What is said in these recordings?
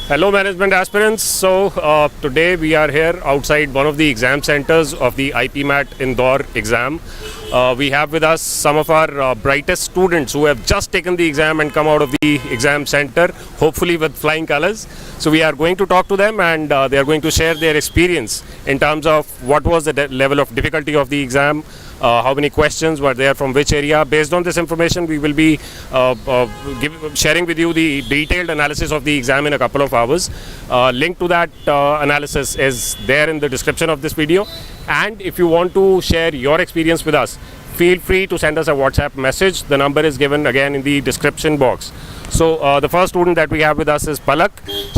Hello management aspirants. So today we are here outside one of the exam centers of the IPMAT Indore exam. We have with us some of our brightest students who have just taken the exam and come out of the exam center, hopefully with flying colors. So we are going to talk to them and they are going to share their experience in terms of what was the level of difficulty of the exam, how many questions were there from which area. Based on this information, we will be sharing with you the detailed analysis of the exam in a couple of hours. Link to that analysis is there in the description of this video. And if you want to share your experience with us, feel free to send us a WhatsApp message. The number is given again in the description box. So the first student that we have with us is Palak.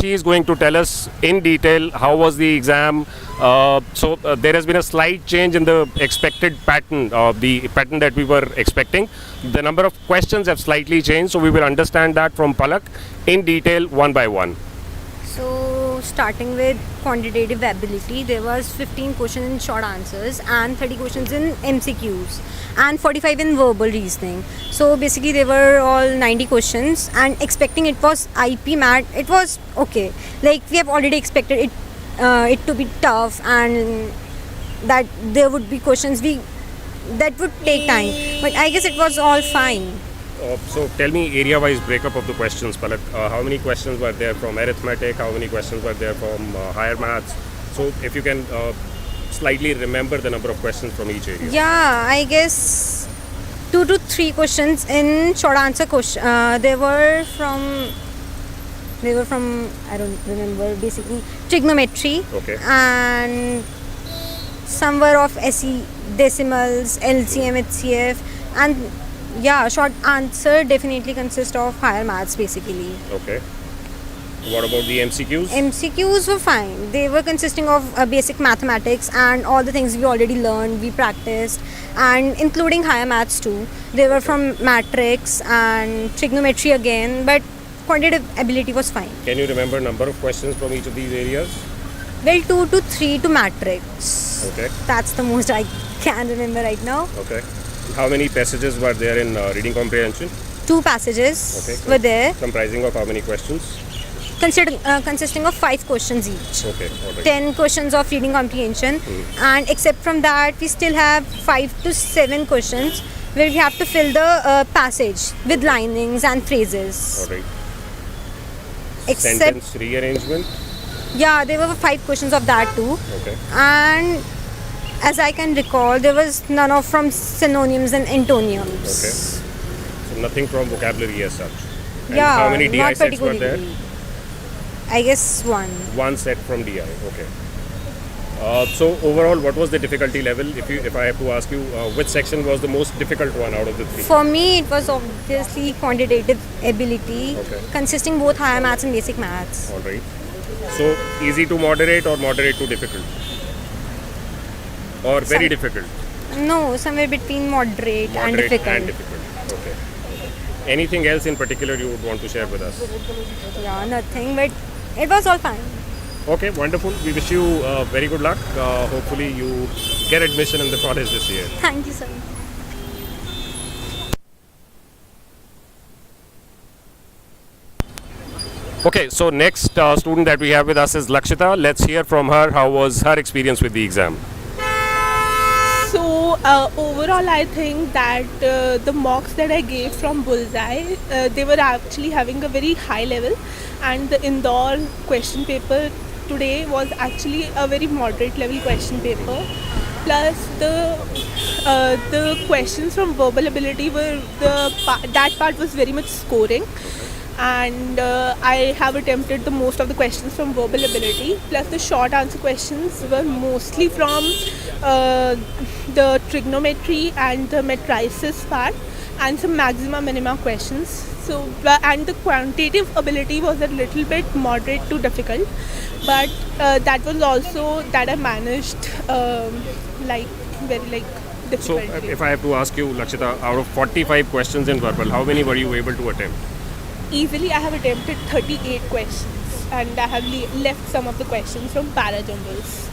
She is going to tell us in detail how was the exam. There has been a slight change in the expected pattern, the pattern that we were expecting. The number of questions have slightly changed, so we will understand that from Palak in detail one by one. So starting with quantitative ability, there was 15 questions in short answers and 30 questions in MCQs and 45 in verbal reasoning. So basically they were all 90 questions, and expecting it was IPMAT, it was okay. Like we have already expected it to be tough and that there would be questions that would take time, but I guess it was all fine. So tell me area-wise breakup of the questions, Palak. How many questions were there from arithmetic? How many questions were there from higher maths? So if you can slightly remember the number of questions from each area. Yeah, I guess 2 to 3 questions in short answer question. They were from I don't remember, basically trigonometry. Okay. And some were of SE, decimals, LCM, HCF, and yeah, short answer definitely consists of higher maths basically. Okay. What about the MCQs? MCQs were fine. They were consisting of basic mathematics and all the things we already learned, we practiced, and including higher maths too. They were from matrix and trigonometry again, but quantitative ability was fine. Can you remember number of questions from each of these areas? Well, 2 to 3 to matrix. Okay. That's the most I can remember right now. Okay. How many passages were there in reading comprehension? 2 passages were there. Comprising of how many questions? Consisting of 5 questions each. Okay. All right. 10 questions of reading comprehension. And except from that, we still have 5 to 7 questions where we have to fill the passage with linings and phrases. All right. Except, sentence rearrangement? Yeah, there were 5 questions of that too. Okay. And as I can recall, there was none of from synonyms and antonyms. Okay. So nothing from vocabulary as such. And yeah, how many DI not sets were there? I guess 1. 1 set from DI. Okay. So overall, what was the difficulty level? If I have to ask you, which section was the most difficult one out of the 3? For me, it was obviously quantitative ability, consisting both higher maths and basic maths. All right. So easy to moderate or moderate to difficult? Or very difficult? No, somewhere between moderate and difficult. Okay. Anything else in particular you would want to share with us? Yeah, nothing, but it was all fine. Okay, wonderful. We wish you very good luck. Hopefully you get admission in the college this year. Thank you, sir. Okay, so next student that we have with us is Lakshita. Let's hear from her. How was her experience with the exam? So overall, I think that the mocks that I gave from Bullseye, they were actually having a very high level, and the Indore question paper today was actually a very moderate level question paper. Plus the questions from verbal ability were that part was very much scoring. And I have attempted the most of the questions from verbal ability. Plus the short answer questions were mostly from the trigonometry and the matrices part, and some maxima minima questions. So and the quantitative ability was a little bit moderate to difficult, but that was also that I managed very difficult. So if I have to ask you, Lakshita, out of 45 questions in verbal, how many were you able to attempt? Easily I have attempted 38 questions, and I have left some of the questions from parajumbles.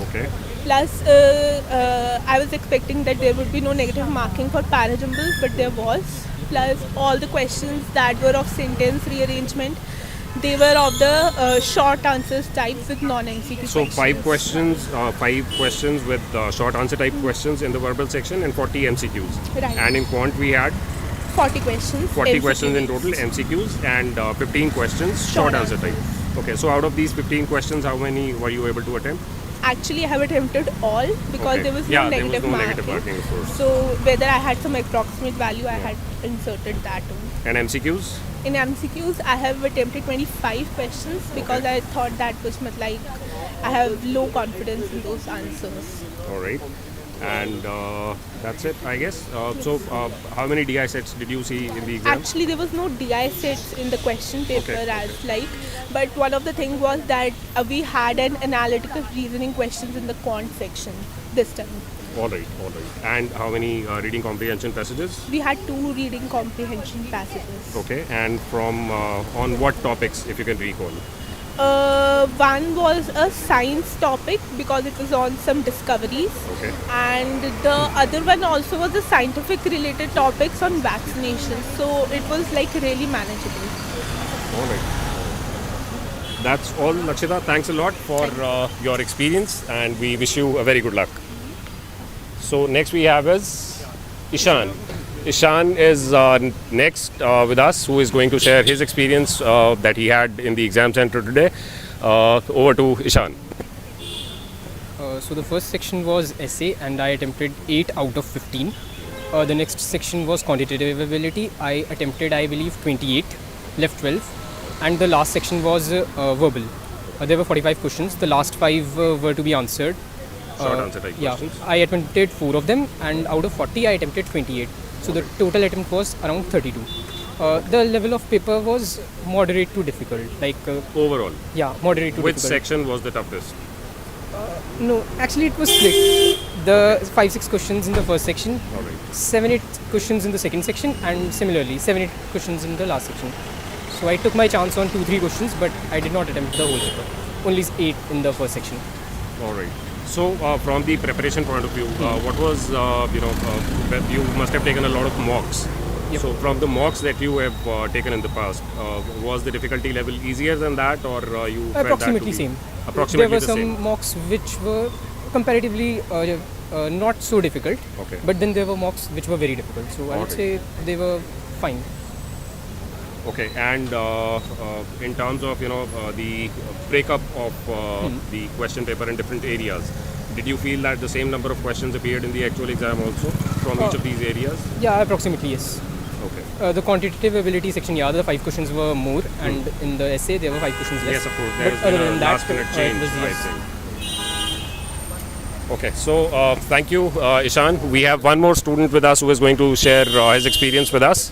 Okay. Plus I was expecting that there would be no negative marking for parajumbles, but there was. Plus all the questions that were of sentence rearrangement They were of the short answers type with non-MCQ So questions. five questions with short answer type questions in the verbal section and 40 MCQs. Right. And in quant we had 40 questions. 40 MCQ questions in based. total MCQs and 15 questions short answer type. Okay, so out of these 15 questions, how many were you able to attempt? Actually, I have attempted all because Okay. there was no Yeah, there was negative no marking. negative marking, of course. So whether I had some approximate value, I had inserted that too. And MCQs? In MCQs, I have attempted 25 questions because I thought that was like I have low confidence in those answers. All right. And that's it, I guess. So how many DI sets did you see in the exam? Actually, there was no DI sets in the question paper Okay. as like, but one of the things was that we had an analytical reasoning questions in the quant section this time. All right. And how many reading comprehension passages? We had 2 reading comprehension passages. Okay. And from on what topics, if you can recall? One was a science topic because it was on some discoveries. Okay. And the other one also was a scientific related topics on vaccination. So it was like really manageable. All right. That's all, Lakshita. Thanks a lot for your experience, and we wish you a very good luck. So next we have is Ishan. Ishan is next with us, who is going to share his experience that he had in the exam center today. Over to Ishan. So the first section was essay and I attempted 8 out of 15. The next section was quantitative ability. I attempted, I believe, 28, left 12. And the last section was verbal. There were 45 questions. The last 5 were to be answered. Short answer type Yeah, questions. I attempted 4 of them, and out of 40 I attempted 28. So the total attempt was around 32. The level of paper was moderate to difficult. Overall, Moderate to which difficult. section was the toughest? No, actually it was split. The 5-6 questions in the first section, All right. 7-8 questions in the second section, and similarly 7-8 questions in the last section. So I took my chance on 2-3 questions, but I did not attempt the whole paper. Only 8 in the first section. All right. So from the preparation point of view, what was you must have taken a lot of mocks. Yep. So from the mocks that you have taken in the past, was the difficulty level easier than that, or you felt that to Approximately be same. Approximately There were the some same. mocks which were comparatively not so difficult, Okay. but then there were mocks which were very difficult. So I would Alright. say they were fine. Okay, and in terms of the breakup of the question paper in different areas, did you feel that the same number of questions appeared in the actual exam also from each of these areas? Yeah, approximately yes. Okay. The quantitative ability section, the 5 questions were more, and in the essay there were 5 questions less. Yes, of course. But There's other been a than that, last minute it change, was I yes. think. Okay, so thank you, Ishan. We have one more student with us who is going to share his experience with us.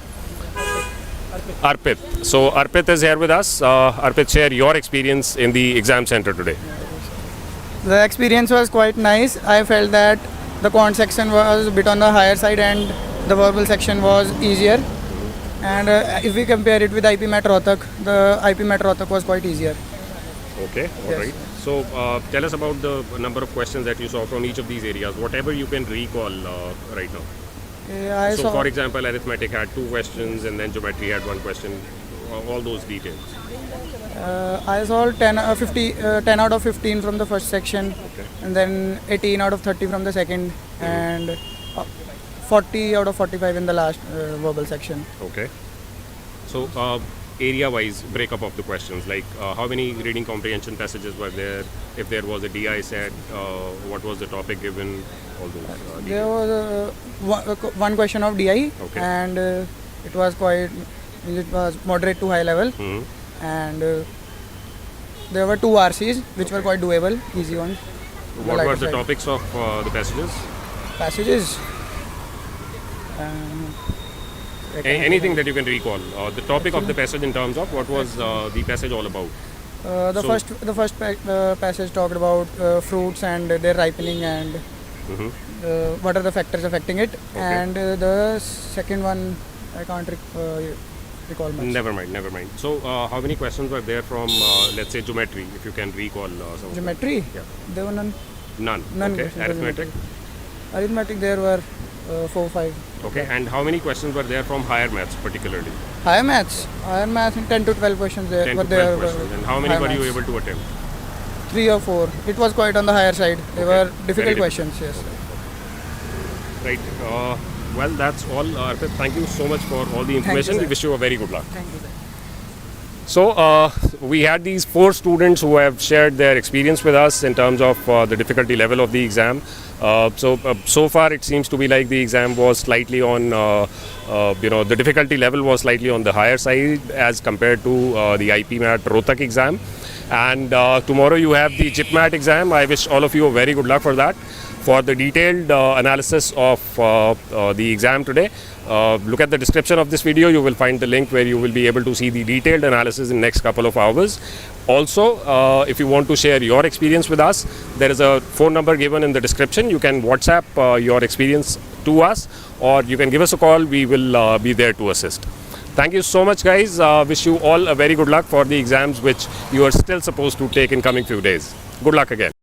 Arpit. So Arpit is here with us. Arpit, share your experience in the exam center today. The experience was quite nice. I felt that the quant section was a bit on the higher side and the verbal section was easier. And if we compare it with IPMAT Rohtak, the IPMAT Rohtak was quite easier. Okay, all Yes. right. So tell us about the number of questions that you saw from each of these areas, whatever you can recall right now. I So saw for example, arithmetic had 2 questions and then geometry had 1 question, all those details. I saw 10 out of 15 from the first section, Okay. and then 18 out of 30 from the second, and 40 out of 45 in the last verbal section. Okay. So area-wise breakup of the questions, like how many reading comprehension passages were there, if there was a DI set, what was the topic given, all those There details. was one question of DI, Okay. and it was moderate to high level, Mhm. and there were 2 RCs which were quite doable, easy ones. What lighter were the side. topics of the passages? Passages? Anything that you can recall. The topic of the passage in terms of what was the passage all about. The So- first passage talked about fruits and their ripening and Mhm. what are the factors affecting it. And the second one, I can't recall much. Never mind. So how many questions were there from, let's say, geometry, if you can recall some of them? Geometry? Yeah. There were none. None. None Okay. questions for Arithmetic? Arithmetic, there were 4, 5. Okay, and how many questions were there from higher maths particularly? Higher maths, 10 to 12 questions there 10 were to there. 12 questions. And how many higher were you maths. able to attempt? 3 or 4. It was quite on the higher side. They were Very difficult difficult. questions, yes. Right. Well, that's all. Arpit, thank you so much for all the information. sir. We wish you a very good luck. Thank you, sir. So we had these 4 students who have shared their experience with us in terms of the difficulty level of the exam. So far it seems to be like the exam was slightly on, the difficulty level was slightly on the higher side as compared to the IPMAT Rohtak exam. And tomorrow you have the IPMAT exam. I wish all of you a very good luck for that. For the detailed analysis of the exam today, look at the description of this video. You will find the link where you will be able to see the detailed analysis in next couple of hours. Also, if you want to share your experience with us, there is a phone number given in the description. You can WhatsApp your experience to us, or you can give us a call. We will be there to assist. Thank you so much, guys. Wish you all a very good luck for the exams which you are still supposed to take in coming few days. Good luck again.